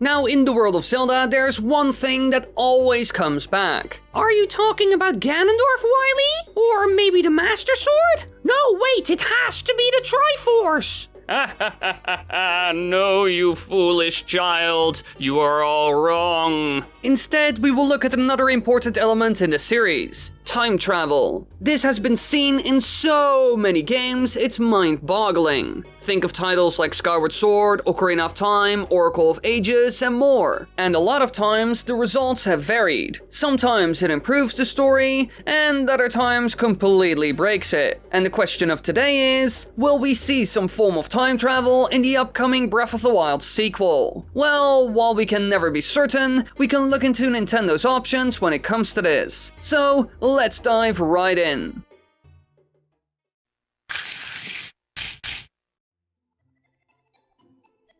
Now, in the world of Zelda, there's one thing that always comes back. Are you talking about Ganondorf, Wily? Or maybe the Master Sword? No, wait, it has to be the Triforce! No, you foolish child. You are all wrong. Instead, we will look at another important element in the series. Time travel. This has been seen in so many games, it's mind-boggling. Think of titles like Skyward Sword, Ocarina of Time, Oracle of Ages, and more. And a lot of times, the results have varied. Sometimes it improves the story, and other times completely breaks it. And the question of today is, will we see some form of time travel in the upcoming Breath of the Wild sequel? Well, while we can never be certain, we can look into Nintendo's options when it comes to this. So, let's dive right in.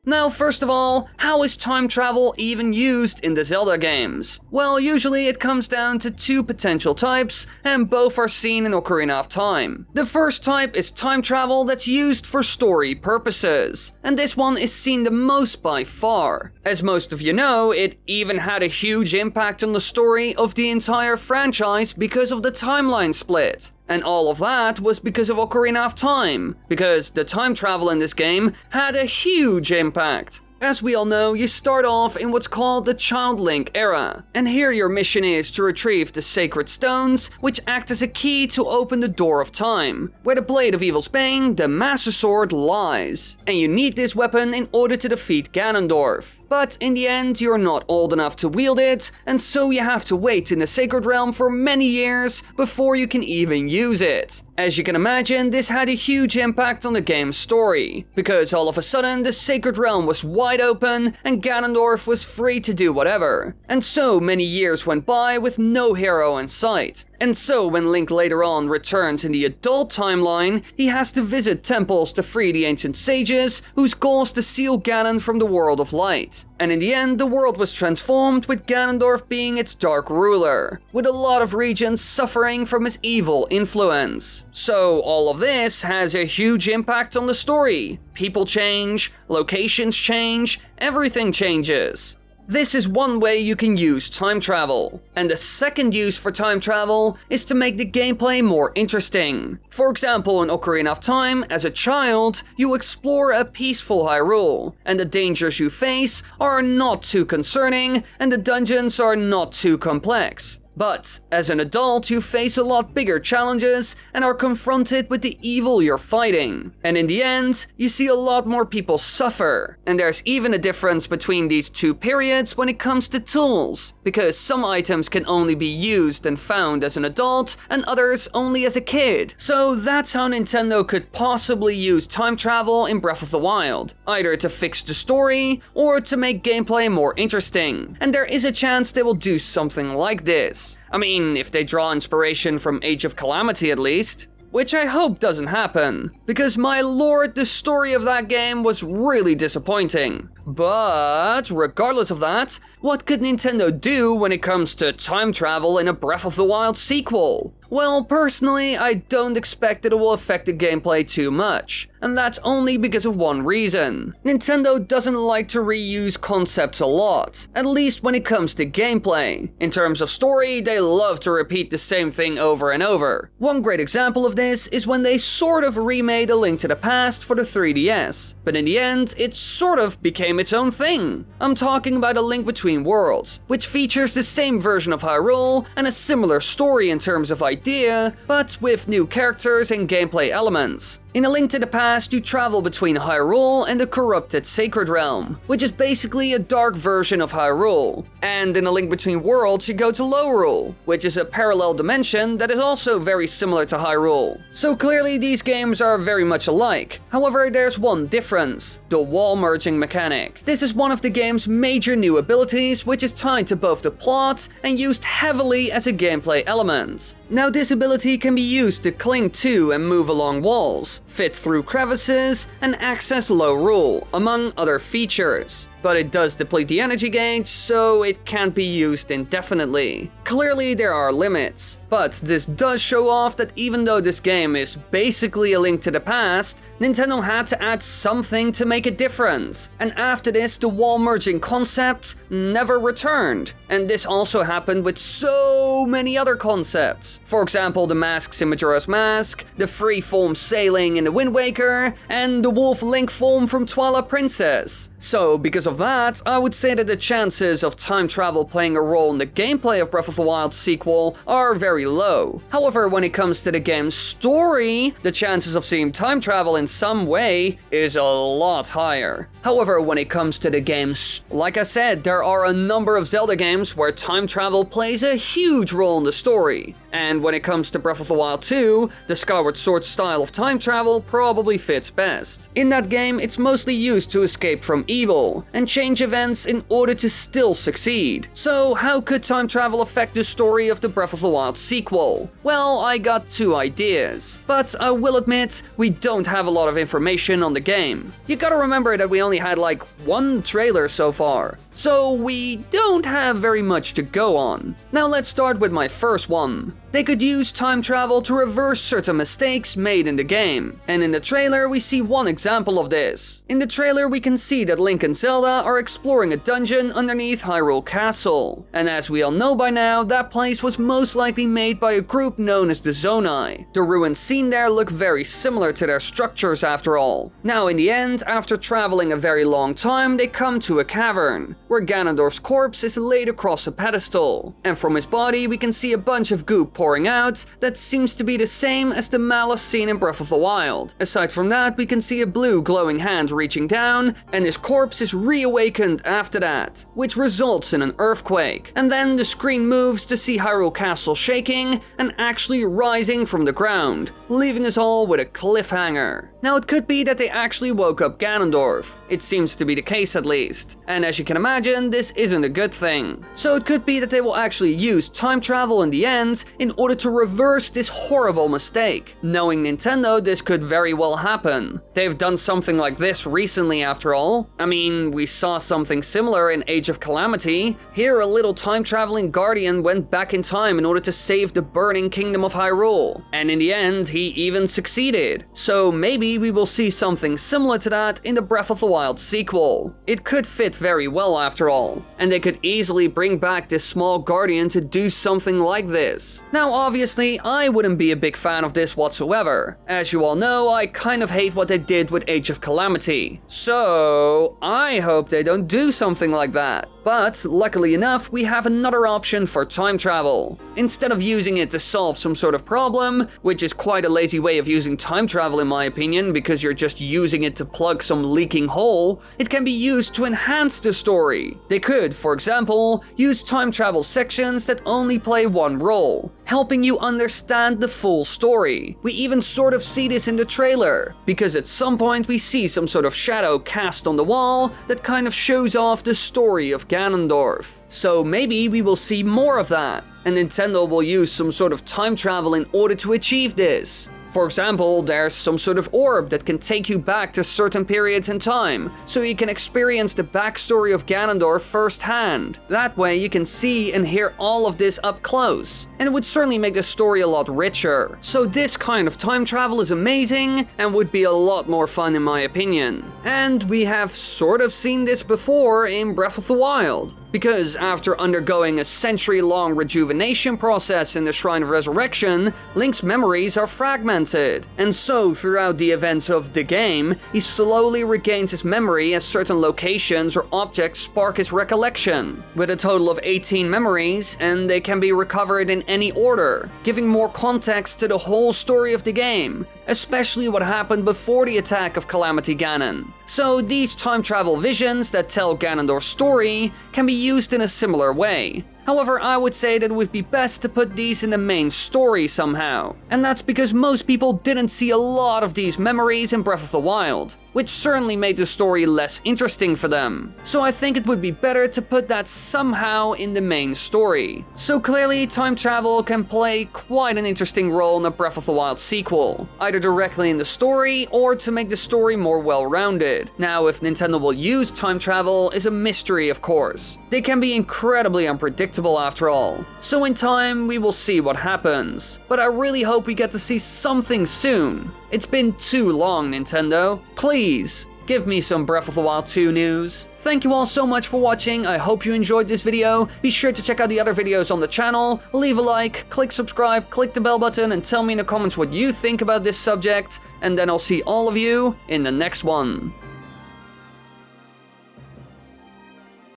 Now, first of all, how is time travel even used in the Zelda games? Well, usually it comes down to two potential types, and both are seen in Ocarina of Time. The first type is time travel that's used for story purposes, and this one is seen the most by far. As most of you know, it even had a huge impact on the story of the entire franchise because of the timeline split. And all of that was because of Ocarina of Time, because the time travel in this game had a huge impact. As we all know, you start off in what's called the Child Link era, and here your mission is to retrieve the sacred stones, which act as a key to open the door of time, where the Blade of Evil's Bane, the Master Sword, lies. And you need this weapon in order to defeat Ganondorf. But in the end, you're not old enough to wield it, and so you have to wait in the Sacred Realm for many years before you can even use it. As you can imagine, this had a huge impact on the game's story, because all of a sudden the Sacred Realm was wide open and Ganondorf was free to do whatever. And so many years went by with no hero in sight. And so when Link later on returns in the adult timeline, he has to visit temples to free the ancient sages, whose goal is to seal Ganon from the world of light. And in the end, the world was transformed with Ganondorf being its dark ruler, with a lot of regions suffering from his evil influence. So all of this has a huge impact on the story. People change, locations change, everything changes. This is one way you can use time travel. And the second use for time travel is to make the gameplay more interesting. For example, in Ocarina of Time, as a child, you explore a peaceful Hyrule, and the dangers you face are not too concerning, and the dungeons are not too complex. But as an adult, you face a lot bigger challenges and are confronted with the evil you're fighting. And in the end, you see a lot more people suffer. And there's even a difference between these two periods when it comes to tools, because some items can only be used and found as an adult and others only as a kid. So that's how Nintendo could possibly use time travel in Breath of the Wild, either to fix the story or to make gameplay more interesting. And there is a chance they will do something like this. I mean, if they draw inspiration from Age of Calamity at least. Which I hope doesn't happen, because my lord, the story of that game was really disappointing. But regardless of that, what could Nintendo do when it comes to time travel in a Breath of the Wild sequel? Well, personally, I don't expect that it will affect the gameplay too much, and that's only because of one reason. Nintendo doesn't like to reuse concepts a lot, at least when it comes to gameplay. In terms of story, they love to repeat the same thing over and over. One great example of this is when they sort of remade A Link to the Past for the 3DS, but in the end, it sort of became its own thing. I'm talking about A Link Between Worlds, which features the same version of Hyrule and a similar story in terms of idea, but with new characters and gameplay elements. In A Link to the Past, you travel between Hyrule and the corrupted Sacred Realm, which is basically a dark version of Hyrule. And in A Link Between Worlds, you go to Lorule, which is a parallel dimension that is also very similar to Hyrule. So clearly these games are very much alike. However, there's one difference: the wall merging mechanic. This is one of the game's major new abilities, which is tied to both the plot and used heavily as a gameplay element. Now, this ability can be used to cling to and move along walls, fit through crevices, and access Lorule, among other features. but it does deplete the energy gauge, so it can't be used indefinitely. Clearly there are limits, but this does show off that even though this game is basically a link to the past, Nintendo had to add something to make a difference. And after this, the wall merging concept never returned. And this also happened with so many other concepts. For example, the masks in Majora's Mask, the free-form sailing in the Wind Waker, and the Wolf Link form from Twilight Princess. So, because of that, I would say that the chances of time travel playing a role in the gameplay of Breath of the Wild sequel are very low. However, when it comes to the game's story, the chances of seeing time travel in some way is a lot higher. However, when it comes to the game's, like I said, there are a number of Zelda games where time travel plays a huge role in the story. And when it comes to Breath of the Wild 2, the Skyward Sword style of time travel probably fits best. In that game, it's mostly used to escape from evil and change events in order to still succeed. So how could time travel affect the story of the Breath of the Wild sequel? Well, I got two ideas, but I will admit we don't have a lot of information on the game. You gotta remember that we only had like one trailer so far, so we don't have very much to go on. Now let's start with my first one. They could use time travel to reverse certain mistakes made in the game, and in the trailer we see one example of this. In the trailer we can see that Link and Zelda are exploring a dungeon underneath Hyrule Castle, and as we all know by now, that place was most likely made by a group known as the Zonai. The ruins seen there look very similar to their structures after all. Now in the end, after traveling a very long time, they come to a cavern, where Ganondorf's corpse is laid across a pedestal, and from his body we can see a bunch of goop pouring out that seems to be the same as the malice seen in Breath of the Wild. Aside from that, we can see a blue glowing hand reaching down, and his corpse is reawakened after that, which results in an earthquake. And then the screen moves to see Hyrule Castle shaking and actually rising from the ground, leaving us all with a cliffhanger. Now it could be that they actually woke up Ganondorf. It seems to be the case at least. And as you can imagine, this isn't a good thing. So it could be that they will actually use time travel in the end in order to reverse this horrible mistake. Knowing Nintendo, this could very well happen. They've done something like this recently after all. I mean, we saw something similar in Age of Calamity. Here a little time traveling guardian went back in time in order to save the burning kingdom of Hyrule. And in the end, he even succeeded. So maybe we will see something similar to that in the Breath of the Wild sequel. It could fit very well after all. And they could easily bring back this small guardian to do something like this. Now obviously, I wouldn't be a big fan of this whatsoever. As you all know, I kind of hate what they did with Age of Calamity. So I hope they don't do something like that. But luckily enough, we have another option for time travel. Instead of using it to solve some sort of problem, which is quite a lazy way of using time travel in my opinion, because you're just using it to plug some leaking hole, it can be used to enhance the story. They could, for example, use time travel sections that only play one role, helping you understand the full story. We even sort of see this in the trailer, because at some point we see some sort of shadow cast on the wall that kind of shows off the story of Ganondorf. So maybe we will see more of that, and Nintendo will use some sort of time travel in order to achieve this. For example, there's some sort of orb that can take you back to certain periods in time, so you can experience the backstory of Ganondorf firsthand. That way you can see and hear all of this up close, and it would certainly make the story a lot richer. So this kind of time travel is amazing, and would be a lot more fun in my opinion. And we have sort of seen this before in Breath of the Wild. Because after undergoing a century-long rejuvenation process in the Shrine of Resurrection, Link's memories are fragmented. And so, throughout the events of the game, he slowly regains his memory as certain locations or objects spark his recollection. With a total of 18 memories, and they can be recovered in any order, giving more context to the whole story of the game, especially what happened before the attack of Calamity Ganon. So these time travel visions that tell Ganondorf's story can be used in a similar way. However, I would say that it would be best to put these in the main story somehow. And that's because most people didn't see a lot of these memories in Breath of the Wild, which certainly made the story less interesting for them. So I think it would be better to put that somehow in the main story. So clearly, time travel can play quite an interesting role in a Breath of the Wild sequel, either directly in the story or to make the story more well-rounded. Now, if Nintendo will use time travel is a mystery, of course. They can be incredibly unpredictable after all. So in time, we will see what happens. But I really hope we get to see something soon. It's been too long, Nintendo. Please, give me some Breath of the Wild 2 news. Thank you all so much for watching, I hope you enjoyed this video. Be sure to check out the other videos on the channel, leave a like, click subscribe, click the bell button, and tell me in the comments what you think about this subject, and then I'll see all of you in the next one.